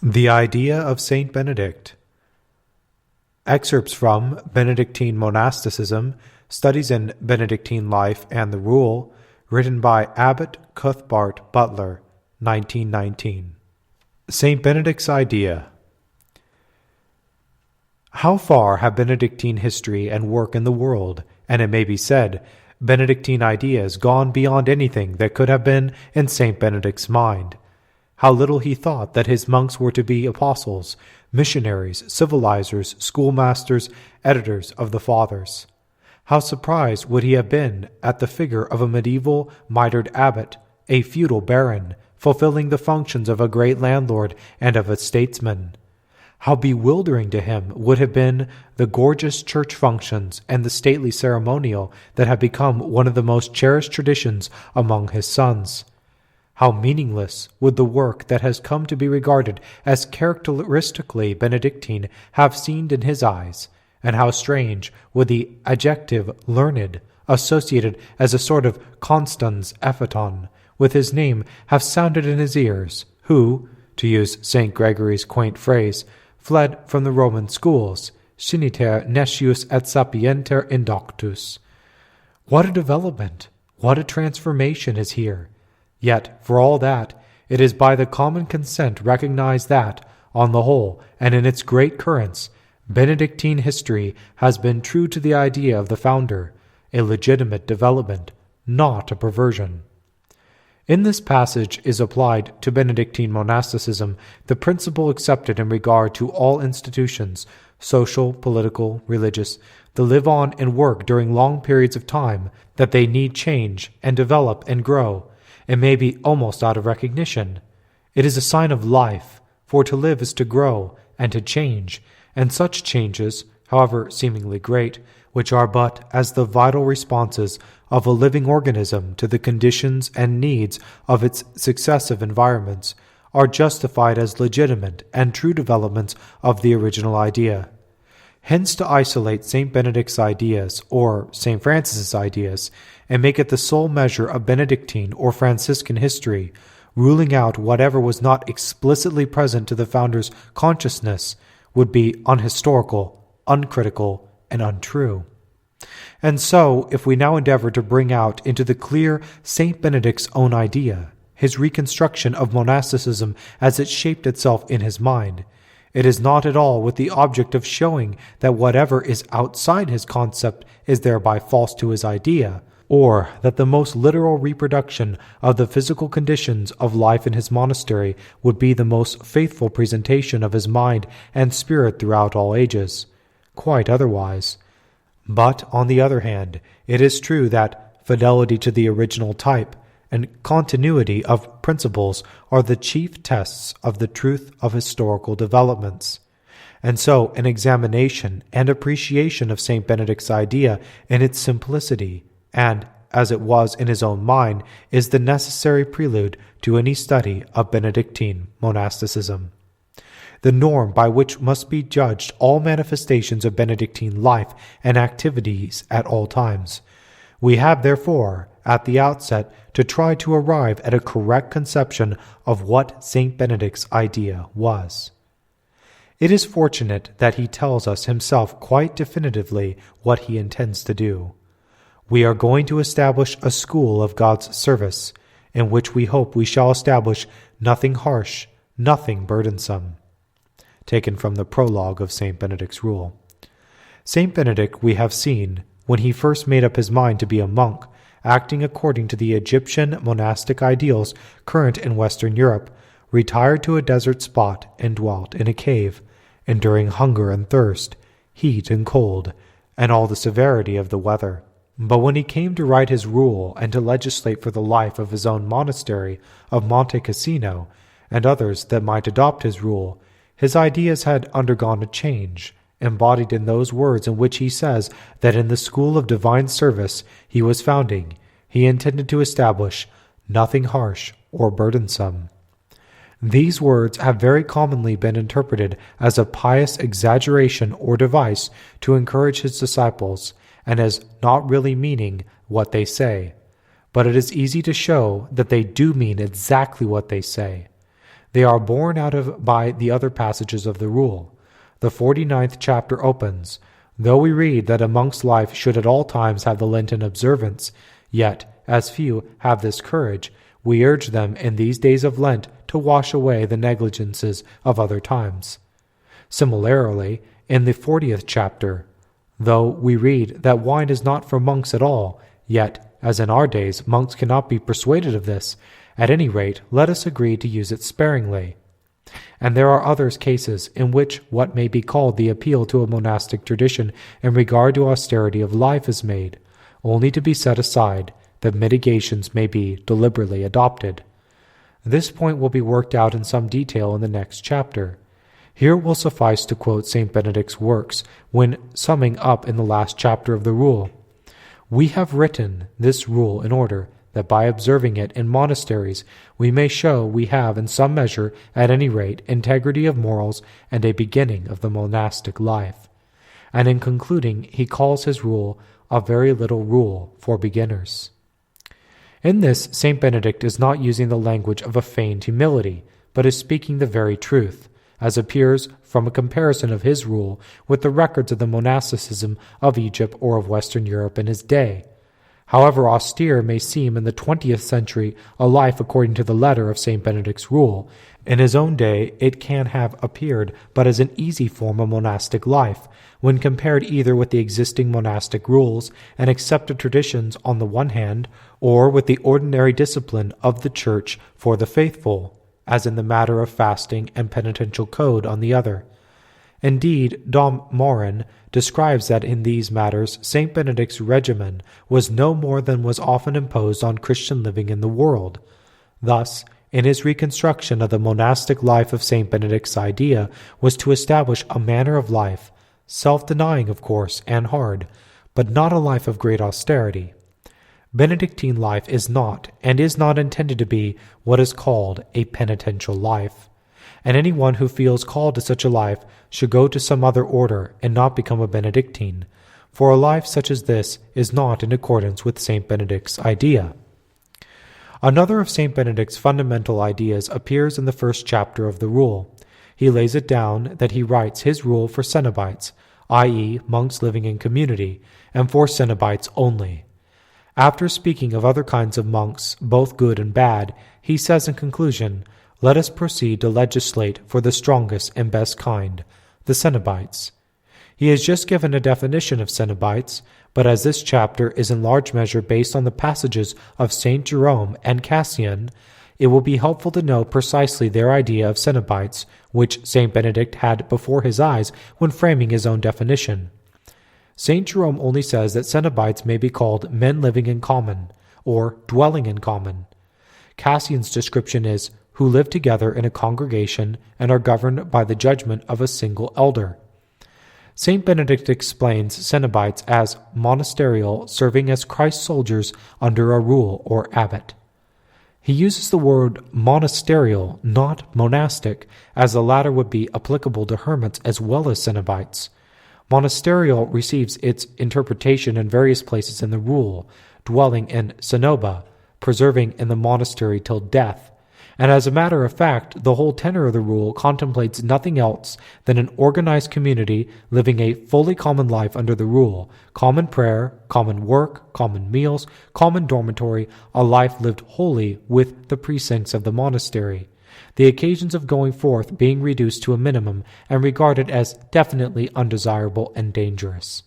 The Idea of Saint Benedict. Excerpts from Benedictine Monasticism, Studies in Benedictine Life and the Rule, written by Abbot Cuthbert Butler, 1919. Saint Benedict's Idea. How far have Benedictine history and work in the world, and it may be said, Benedictine ideas gone beyond anything that could have been in Saint Benedict's mind? How little he thought that his monks were to be apostles, missionaries, civilizers, schoolmasters, editors of the Fathers. How surprised would he have been at the figure of a medieval mitred abbot, a feudal baron, fulfilling the functions of a great landlord and of a statesman. How bewildering to him would have been the gorgeous church functions and the stately ceremonial that have become one of the most cherished traditions among his sons. How meaningless would the work that has come to be regarded as characteristically Benedictine have seemed in his eyes, and how strange would the adjective learned, associated as a sort of constans epheton with his name, have sounded in his ears, who, to use St. Gregory's quaint phrase, fled from the Roman schools, siniter nescius et sapienter indoctus. What a development, what a transformation is here! Yet, for all that, it is by the common consent recognized that, on the whole, and in its great currents, Benedictine history has been true to the idea of the founder, a legitimate development, not a perversion. In this passage is applied to Benedictine monasticism the principle accepted in regard to all institutions, social, political, religious, that live on and work during long periods of time, that they need change and develop and grow. It may be almost out of recognition. It is a sign of life, for to live is to grow and to change, and such changes, however seemingly great, which are but as the vital responses of a living organism to the conditions and needs of its successive environments, are justified as legitimate and true developments of the original idea. Hence to isolate St. Benedict's ideas, or St. Francis's ideas, and make it the sole measure of Benedictine or Franciscan history, ruling out whatever was not explicitly present to the founder's consciousness, would be unhistorical, uncritical, and untrue. And so, if we now endeavor to bring out into the clear St. Benedict's own idea, his reconstruction of monasticism as it shaped itself in his mind, it is not at all with the object of showing that whatever is outside his concept is thereby false to his idea, or that the most literal reproduction of the physical conditions of life in his monastery would be the most faithful presentation of his mind and spirit throughout all ages. Quite otherwise. But, on the other hand, it is true that fidelity to the original type and continuity of principles are the chief tests of the truth of historical developments. And so an examination and appreciation of St. Benedict's idea in its simplicity, and as it was in his own mind, is the necessary prelude to any study of Benedictine monasticism. The norm by which must be judged all manifestations of Benedictine life and activities at all times. We have, therefore, at the outset, to try to arrive at a correct conception of what St. Benedict's idea was. It is fortunate that he tells us himself quite definitively what he intends to do. We are going to establish a school of God's service, in which we hope we shall establish nothing harsh, nothing burdensome. Taken from the prologue of St. Benedict's Rule. St. Benedict, we have seen, when he first made up his mind to be a monk, acting according to the Egyptian monastic ideals current in Western Europe, retired to a desert spot and dwelt in a cave, enduring hunger and thirst, heat and cold, and all the severity of the weather. But when he came to write his rule and to legislate for the life of his own monastery of Monte Cassino, and others that might adopt his rule, his ideas had undergone a change, embodied in those words in which he says that in the school of divine service he was founding, he intended to establish nothing harsh or burdensome. These words have very commonly been interpreted as a pious exaggeration or device to encourage his disciples, and as not really meaning what they say. But it is easy to show that they do mean exactly what they say. They are borne out of by the other passages of the rule. The 49th chapter opens, "Though we read that a monk's life should at all times have the Lenten observance, yet, as few have this courage, we urge them in these days of Lent to wash away the negligences of other times." Similarly, in the 40th chapter, "Though we read that wine is not for monks at all, yet, as in our days monks cannot be persuaded of this, at any rate let us agree to use it sparingly." And there are other cases in which what may be called the appeal to a monastic tradition in regard to austerity of life is made, only to be set aside, that mitigations may be deliberately adopted. This point will be worked out in some detail in the next chapter. Here it will suffice to quote Saint Benedict's works when summing up in the last chapter of the rule. "We have written this rule in order that by observing it in monasteries we may show we have in some measure, at any rate, integrity of morals and a beginning of the monastic life." And in concluding, he calls his rule a very little rule for beginners. In this, Saint Benedict is not using the language of a feigned humility, but is speaking the very truth, as appears from a comparison of his rule with the records of the monasticism of Egypt or of Western Europe in his day. However austere may seem in the 20th century a life according to the letter of Saint Benedict's rule, in his own day it can have appeared but as an easy form of monastic life, when compared either with the existing monastic rules and accepted traditions on the one hand, or with the ordinary discipline of the Church for the faithful, as in the matter of fasting and penitential code on the other. Indeed, Dom Morin describes that in these matters Saint Benedict's regimen was no more than was often imposed on Christian living in the world. Thus, in his reconstruction of the monastic life of Saint Benedict's idea was to establish a manner of life, self-denying of course and hard, but not a life of great austerity. Benedictine life is not, and is not intended to be, what is called a penitential life. And anyone who feels called to such a life should go to some other order and not become a Benedictine, for a life such as this is not in accordance with Saint Benedict's idea. Another of Saint Benedict's fundamental ideas appears in the first chapter of the rule. He lays it down that he writes his rule for Cenobites, i.e., monks living in community, and for Cenobites only. After speaking of other kinds of monks, both good and bad, he says in conclusion, "Let us proceed to legislate for the strongest and best kind, the Cenobites." He has just given a definition of Cenobites, but as this chapter is in large measure based on the passages of St. Jerome and Cassian, it will be helpful to know precisely their idea of Cenobites, which St. Benedict had before his eyes when framing his own definition. St. Jerome only says that Cenobites may be called men living in common, or dwelling in common. Cassian's description is, who live together in a congregation and are governed by the judgment of a single elder. St. Benedict explains Cenobites as monasterial, serving as Christ's soldiers under a rule or abbot. He uses the word monasterial, not monastic, as the latter would be applicable to hermits as well as Cenobites. Monasterial receives its interpretation in various places in the rule, dwelling in cenoba, preserving in the monastery till death, and as a matter of fact, the whole tenor of the rule contemplates nothing else than an organized community living a fully common life under the rule, common prayer, common work, common meals, common dormitory, a life lived wholly with the precincts of the monastery, the occasions of going forth being reduced to a minimum and regarded as definitely undesirable and dangerous.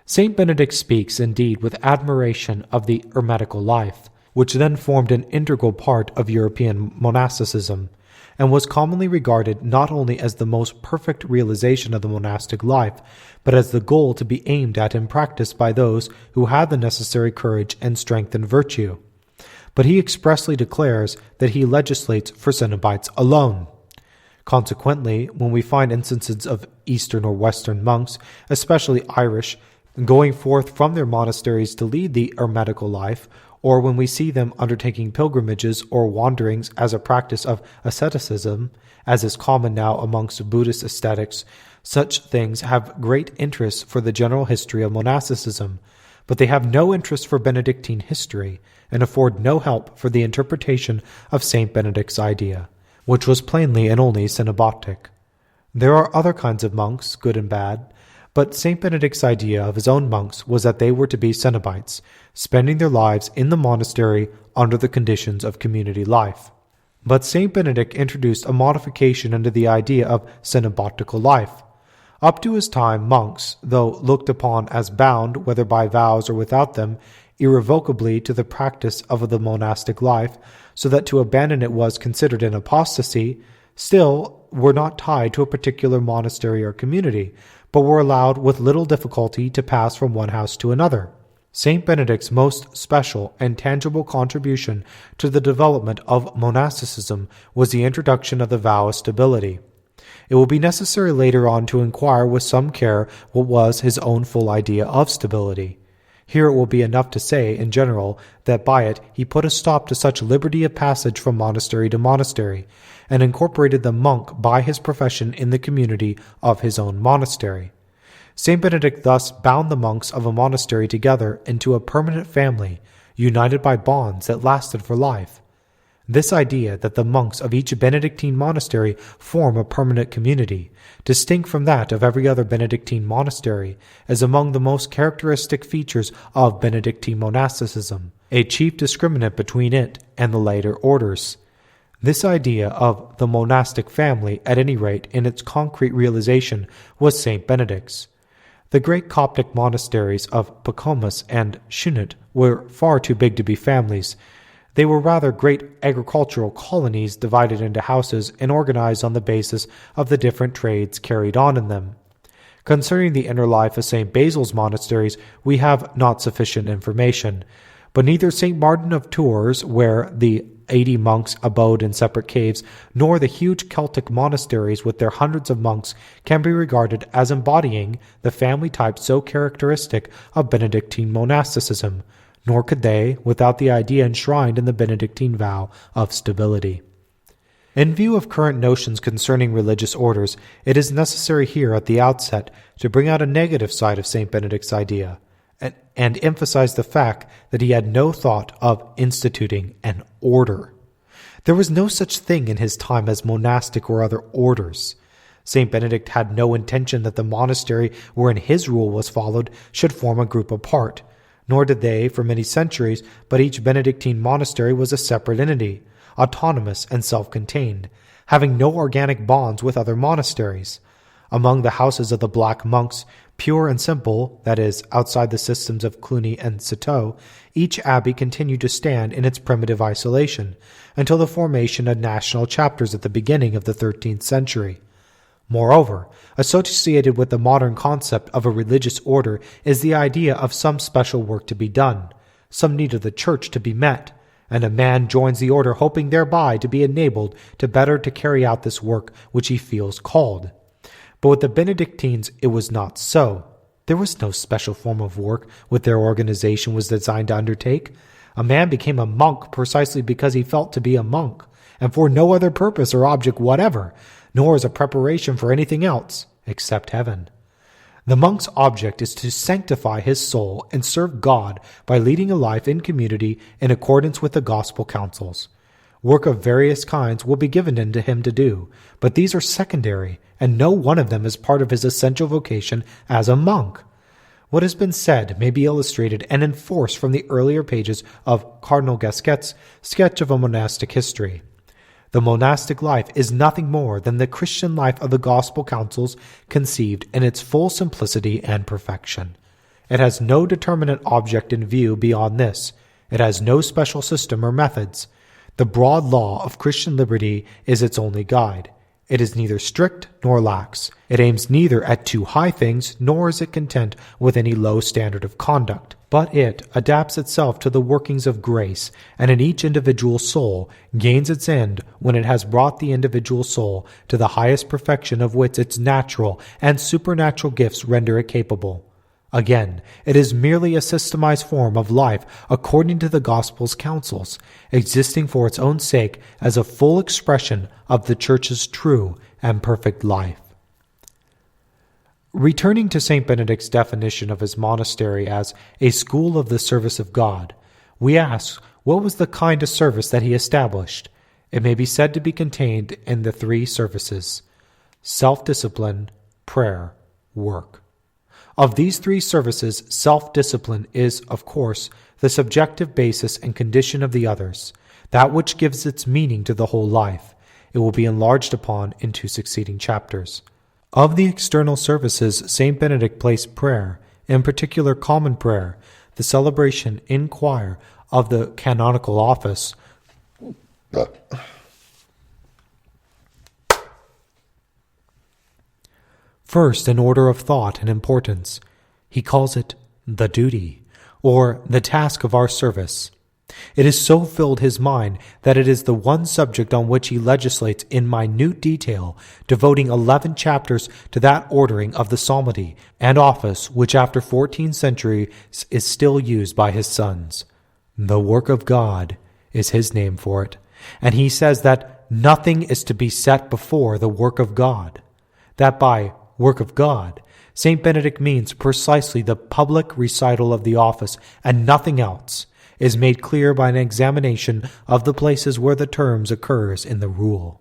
Saint Benedict speaks indeed with admiration of the eremitical life, which then formed an integral part of European monasticism, and was commonly regarded not only as the most perfect realization of the monastic life, but as the goal to be aimed at in practice by those who had the necessary courage and strength and virtue. But he expressly declares that he legislates for Cenobites alone. Consequently, when we find instances of Eastern or Western monks, especially Irish, going forth from their monasteries to lead the eremitical life, or when we see them undertaking pilgrimages or wanderings as a practice of asceticism, as is common now amongst Buddhist ascetics, such things have great interest for the general history of monasticism, but they have no interest for Benedictine history, and afford no help for the interpretation of Saint Benedict's idea. which was plainly and only Cenobitic. There are other kinds of monks, good and bad, but Saint Benedict's idea of his own monks was that they were to be Cenobites, spending their lives in the monastery under the conditions of community life. But Saint Benedict introduced a modification into the idea of cenobitical life. Up to his time, monks, though looked upon as bound, whether by vows or without them, irrevocably to the practice of the monastic life, so that to abandon it was considered an apostasy, still were not tied to a particular monastery or community, but were allowed with little difficulty to pass from one house to another. Saint Benedict's most special and tangible contribution to the development of monasticism was the introduction of the vow of stability. It will be necessary later on to inquire with some care what was his own full idea of stability. Here it will be enough to say, in general, that by it he put a stop to such liberty of passage from monastery to monastery, and incorporated the monk by his profession in the community of his own monastery. Saint Benedict thus bound the monks of a monastery together into a permanent family, united by bonds that lasted for life. This idea that the monks of each Benedictine monastery form a permanent community, distinct from that of every other Benedictine monastery, is among the most characteristic features of Benedictine monasticism, a chief discriminant between it and the later orders. This idea of the monastic family, at any rate in its concrete realization, was Saint Benedict's. The great Coptic monasteries of Pacomus and Shunit were far too big to be families. They were rather great agricultural colonies divided into houses and organized on the basis of the different trades carried on in them. Concerning the inner life of St. Basil's monasteries, we have not sufficient information, but neither St. Martin of Tours, where the 80 monks abode in separate caves, nor the huge Celtic monasteries with their hundreds of monks can be regarded as embodying the family type so characteristic of Benedictine monasticism, nor could they, without the idea enshrined in the Benedictine vow of stability. In view of current notions concerning religious orders, it is necessary here at the outset to bring out a negative side of St. Benedict's idea, and emphasize the fact that he had no thought of instituting an order. There was no such thing in his time as monastic or other orders. St. Benedict had no intention that the monastery wherein his rule was followed should form a group apart, nor did they for many centuries, but each Benedictine monastery was a separate entity, autonomous and self-contained, having no organic bonds with other monasteries. Among the houses of the black monks, pure and simple, that is, outside the systems of Cluny and Citeaux, each abbey continued to stand in its primitive isolation until the formation of national chapters at the beginning of the 13th century. Moreover, associated with the modern concept of a religious order is the idea of some special work to be done, some need of the church to be met, and a man joins the order hoping thereby to be enabled to better to carry out this work which he feels called. But with the Benedictines it was not so. There was no special form of work which their organization was designed to undertake. A man became a monk precisely because he felt to be a monk, and for no other purpose or object whatever, nor as a preparation for anything else, except heaven. The monk's object is to sanctify his soul and serve God by leading a life in community in accordance with the gospel counsels. Work of various kinds will be given unto him to do, but these are secondary, and no one of them is part of his essential vocation as a monk. What has been said may be illustrated and enforced from the earlier pages of Cardinal Gasquet's Sketch of a Monastic History. The monastic life is nothing more than the Christian life of the gospel counsels conceived in its full simplicity and perfection. It has no determinate object in view beyond this. It has no special system or methods. The broad law of Christian liberty is its only guide. It is neither strict nor lax. It aims neither at too high things, nor is it content with any low standard of conduct. But it adapts itself to the workings of grace, and in each individual soul gains its end when it has brought the individual soul to the highest perfection of which its natural and supernatural gifts render it capable. Again, it is merely a systemized form of life according to the gospel's counsels, existing for its own sake as a full expression of the Church's true and perfect life. Returning to St. Benedict's definition of his monastery as a school of the service of God, we ask, what was the kind of service that he established? It may be said to be contained in the three services: self-discipline, prayer, work. Of these three services, self-discipline is, of course, the subjective basis and condition of the others, that which gives its meaning to the whole life. It will be enlarged upon in 2 succeeding chapters. Of the external services, Saint Benedict placed prayer, in particular common prayer, the celebration in choir of the canonical office, first in order of thought and importance. He calls it the duty, or the task of our service. It has so filled his mind that it is the one subject on which he legislates in minute detail, devoting 11 chapters to that ordering of the psalmody and office which after 14 centuries is still used by his sons. The work of God is his name for it, and he says that nothing is to be set before the work of God. That by work of God, Saint Benedict means precisely the public recital of the office and nothing else, is made clear by an examination of the places where the terms occurs in the rule.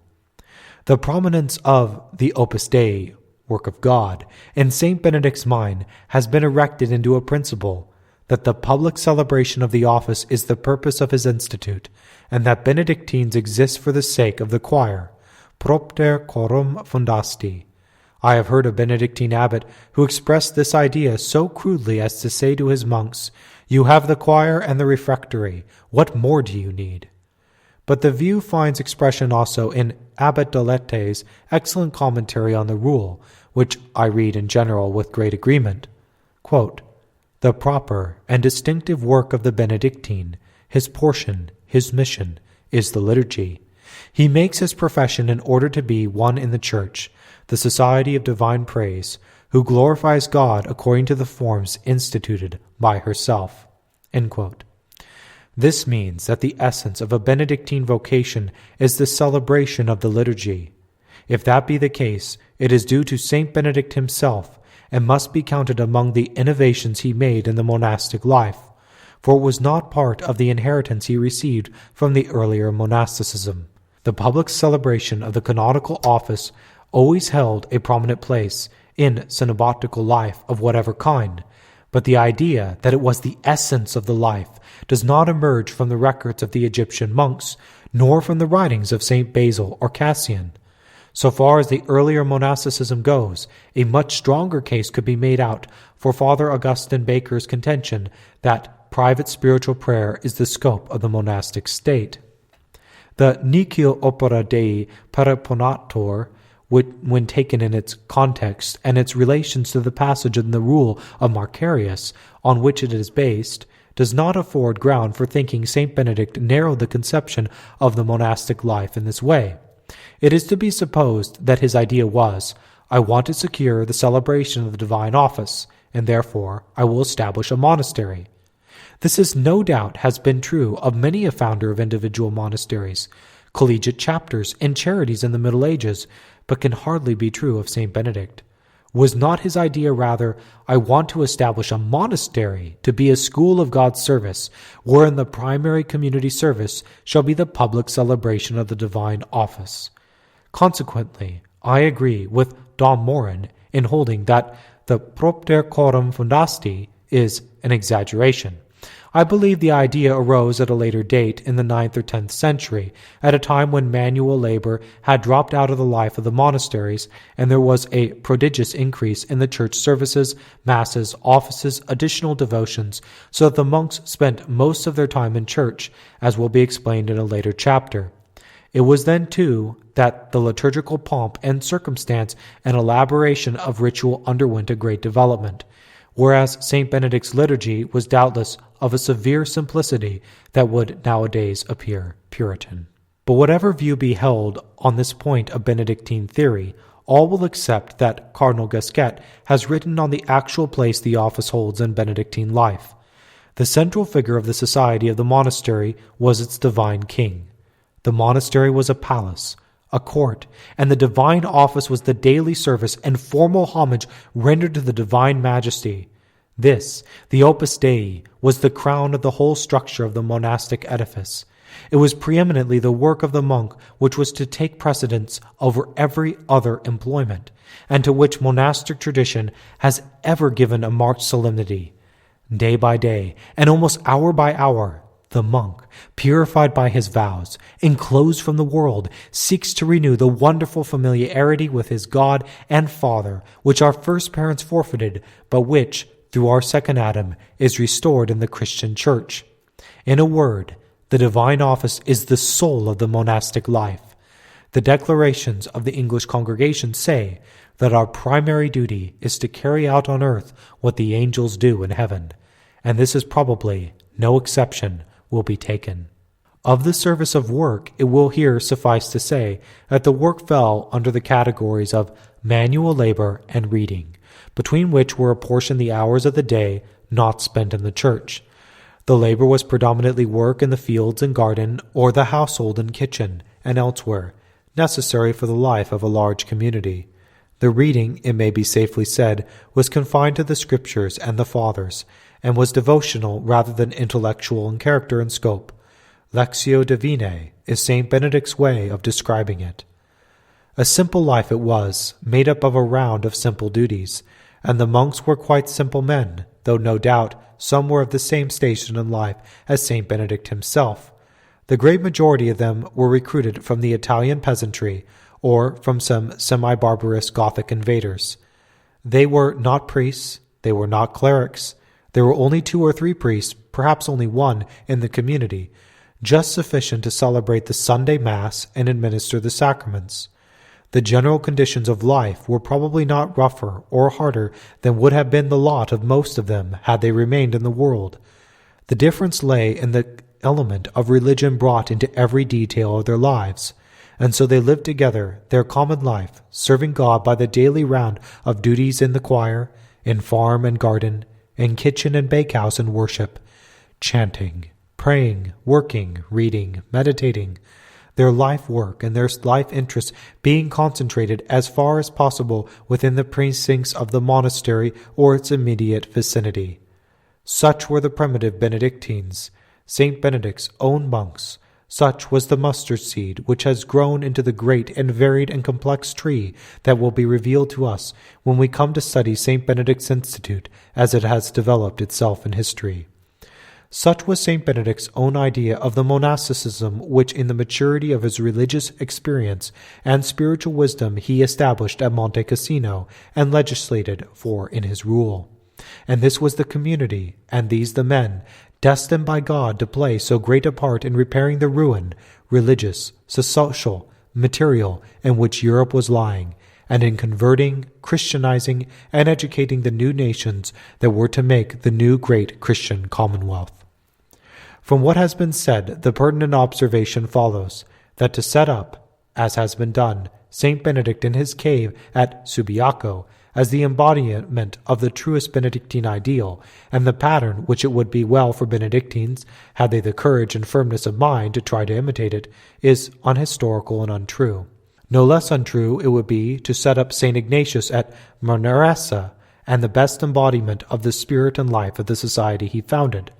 The prominence of the Opus Dei, work of God, in Saint Benedict's mind has been erected into a principle that the public celebration of the office is the purpose of his institute, and that Benedictines exist for the sake of the choir, propter coram fundasti. I have heard a Benedictine abbot who expressed this idea so crudely as to say to his monks, "You have the choir and the refectory. What more do you need?" But the view finds expression also in Abbot Dolette's excellent commentary on the rule, which I read in general with great agreement. Quote, "The proper and distinctive work of the Benedictine, his portion, his mission, is the liturgy. He makes his profession in order to be one in the Church, the society of divine praise, who glorifies God according to the forms instituted by herself." End quote. This means that the essence of a Benedictine vocation is the celebration of the liturgy. If that be the case, it is due to Saint Benedict himself, and must be counted among the innovations he made in the monastic life, for it was not part of the inheritance he received from the earlier monasticism. The public celebration of the canonical office always held a prominent place in synodal life of whatever kind, but the idea that it was the essence of the life does not emerge from the records of the Egyptian monks, nor from the writings of St. Basil or Cassian. So far as the earlier monasticism goes, a much stronger case could be made out for Father Augustine Baker's contention that private spiritual prayer is the scope of the monastic state. The Nihil opera Dei periponitor, when taken in its context and its relations to the passage in the rule of Macarius on which it is based, does not afford ground for thinking Saint Benedict narrowed the conception of the monastic life in this way. It is to be supposed that his idea was, "I want to secure the celebration of the divine office, and therefore I will establish a monastery." This is no doubt has been true of many a founder of individual monasteries, collegiate chapters, and charities in the Middle Ages, but can hardly be true of Saint Benedict. Was not his idea rather, "I want to establish a monastery to be a school of God's service, wherein the primary community service shall be the public celebration of the divine office"? Consequently, I agree with Dom Morin in holding that the propter coram fundasti is an exaggeration. I believe the idea arose at a later date in the 9th or 10th century, at a time when manual labor had dropped out of the life of the monasteries, and there was a prodigious increase in the church services, masses, offices, additional devotions, so that the monks spent most of their time in church, as will be explained in a later chapter. It was then, too, that the liturgical pomp and circumstance and elaboration of ritual underwent a great development, whereas St. Benedict's liturgy was doubtless of a severe simplicity that would nowadays appear Puritan. But whatever view be held on this point of Benedictine theory, all will accept that Cardinal Gasquet has written on the actual place the office holds in Benedictine life. The central figure of the society of the monastery was its divine king. The monastery was a palace, a court, and the divine office was the daily service and formal homage rendered to the divine majesty. This, the Opus Dei, was the crown of the whole structure of the monastic edifice. It was preeminently the work of the monk which was to take precedence over every other employment, and to which monastic tradition has ever given a marked solemnity. Day by day, and almost hour by hour, the monk, purified by his vows, enclosed from the world, seeks to renew the wonderful familiarity with his God and Father, which our first parents forfeited, but which, through our second Adam, is restored in the Christian Church. In a word, the divine office is the soul of the monastic life. The declarations of the English congregation say that our primary duty is to carry out on earth what the angels do in heaven, and this is probably no exception will be taken. Of the service of work, it will here suffice to say that the work fell under the categories of manual labor and reading, between which were apportioned the hours of the day not spent in the church. The labor was predominantly work in the fields and garden, or the household and kitchen, and elsewhere, necessary for the life of a large community. The reading, it may be safely said, was confined to the Scriptures and the Fathers, and was devotional rather than intellectual in character and scope. Lectio Divinae is Saint Benedict's way of describing it. A simple life it was, made up of a round of simple duties, and the monks were quite simple men, though no doubt some were of the same station in life as Saint Benedict himself. The great majority of them were recruited from the Italian peasantry, or from some semi-barbarous Gothic invaders. They were not priests, they were not clerics. There were only 2 or 3 priests, perhaps only 1 in the community, just sufficient to celebrate the Sunday Mass and administer the sacraments. The general conditions of life were probably not rougher or harder than would have been the lot of most of them had they remained in the world. The difference lay in the element of religion brought into every detail of their lives, and so they lived together their common life, serving God by the daily round of duties in the choir, in farm and garden, in kitchen and bakehouse and worship, chanting, praying, working, reading, meditating, their life work and their life interests being concentrated as far as possible within the precincts of the monastery or its immediate vicinity. Such were the primitive Benedictines, Saint Benedict's own monks. Such was the mustard seed which has grown into the great and varied and complex tree that will be revealed to us when we come to study Saint Benedict's Institute as it has developed itself in history. Such was Saint Benedict's own idea of the monasticism which in the maturity of his religious experience and spiritual wisdom he established at Monte Cassino and legislated for in his rule. And this was the community, and these the men, destined by God to play so great a part in repairing the ruin, religious, social, material, in which Europe was lying, and in converting, Christianizing, and educating the new nations that were to make the new great Christian commonwealth. From what has been said, the pertinent observation follows, that to set up, as has been done, Saint Benedict in his cave at Subiaco, as the embodiment of the truest Benedictine ideal, and the pattern which it would be well for Benedictines, had they the courage and firmness of mind to try to imitate it, is unhistorical and untrue. No less untrue it would be to set up St. Ignatius at Manresa, and the best embodiment of the spirit and life of the society he founded.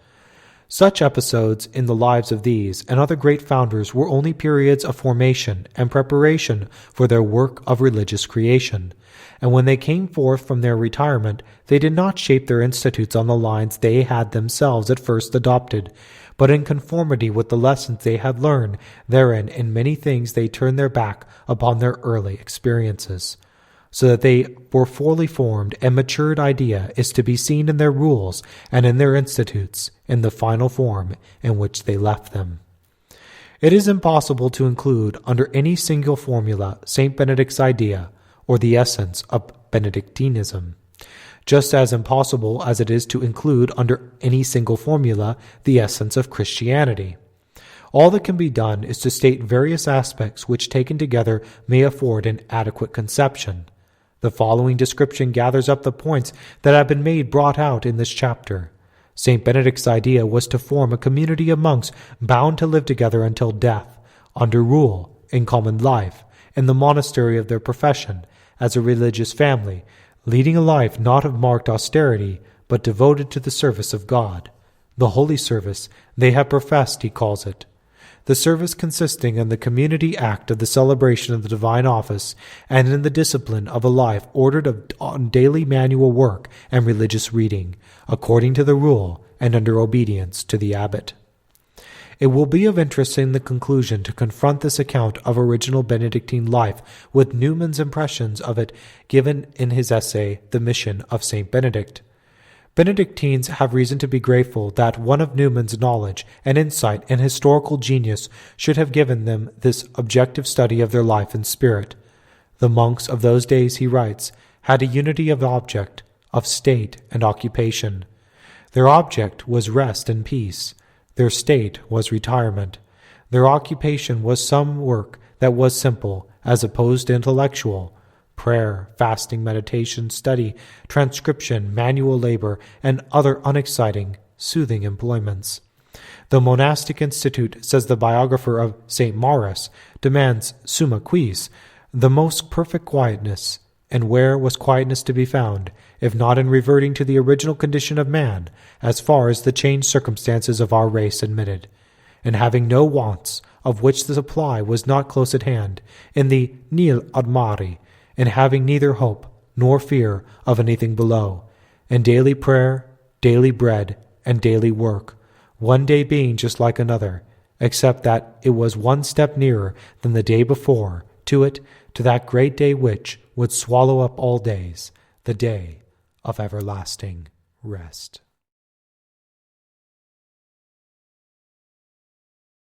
Such episodes in the lives of these and other great founders were only periods of formation and preparation for their work of religious creation, and when they came forth from their retirement, they did not shape their institutes on the lines they had themselves at first adopted, but in conformity with the lessons they had learned therein in many things they turned their back upon their early experiences, so that they were fully formed and matured idea is to be seen in their rules and in their institutes in the final form in which they left them. It is impossible to include under any single formula St. Benedict's idea or the essence of Benedictinism, just as impossible as it is to include under any single formula the essence of Christianity. All that can be done is to state various aspects which taken together may afford an adequate conception. The following description gathers up the points that have been brought out in this chapter. St. Benedict's idea was to form a community of monks bound to live together until death, under rule, in common life, in the monastery of their profession, as a religious family, leading a life not of marked austerity, but devoted to the service of God. The holy service they have professed, he calls it. the service consisting in the community act of the celebration of the divine office, and in the discipline of a life ordered on daily manual work and religious reading, according to the rule and under obedience to the abbot. It will be of interest in the conclusion to confront this account of original Benedictine life with Newman's impressions of it given in his essay, The Mission of Saint Benedict. Benedictines have reason to be grateful that one of Newman's knowledge and insight and historical genius should have given them this objective study of their life and spirit. The monks of those days, he writes, had a unity of object, of state and occupation. Their object was rest and peace. Their state was retirement. Their occupation was some work that was simple, as opposed to intellectual, prayer, fasting, meditation, study, transcription, manual labor, and other unexciting, soothing employments. The monastic institute, says the biographer of St. Maurus, demands summa quis, the most perfect quietness. And where was quietness to be found, if not in reverting to the original condition of man, as far as the changed circumstances of our race admitted, and having no wants, of which the supply was not close at hand, in the nil ad mare, and having neither hope nor fear of anything below, and daily prayer, daily bread, and daily work, one day being just like another, except that it was one step nearer than the day before, to that great day which would swallow up all days, the day of everlasting rest.